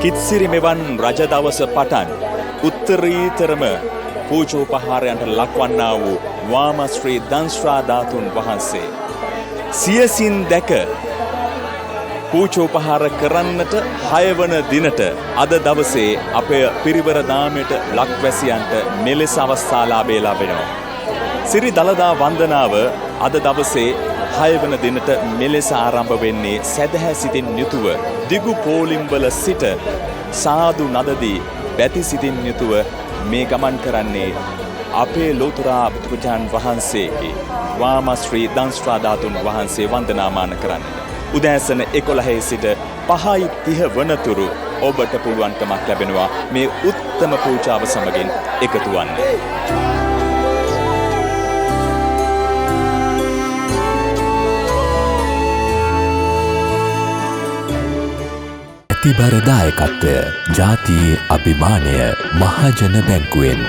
කිත්සිරි මෙවන් රජ දවස පටන් උත්තරීතරම පූජෝපහාරයන්ට ලක්වන්නා වූ වාමශ්‍රී දංශ්‍රා ධාතුන් වහන්සේ සියසින් දැක පූජෝපහාර කරන්නට 6 වන දිනට අද දවසේ අපේ පිරිවර දාමයට ලක්වැසියන්ට මෙලෙස අවස්ථා ලාභය ලැබෙනවා. සිරි දළදා වන්දනාව අද දවසේ 6 වන දිනට මෙලෙස ආරම්භ වෙන්නේ සදහැ සිතින් යුතුව දිගු පෝලිම්වල සිට සාදු නදදී බැති සිතින් යුතුව මේ ගමන් කරන්නේ අපේ ලෝතුරා බුදුරජාණන් වහන්සේගේ වාමශ්‍රී දංශ්‍රා ධාතුන් වහන්සේ වන්දනාමාන කරන්න. උදෑසන 11 සිට 5:30 වනතුරු ඔබට පුළුවන්කමක් ලැබෙනවා මේ උත්තම පූජාව සමගින් එකතු වන්න. තිබර දායකත්වය ජාතියේ අභිමානය මහජන බැංකුවෙන්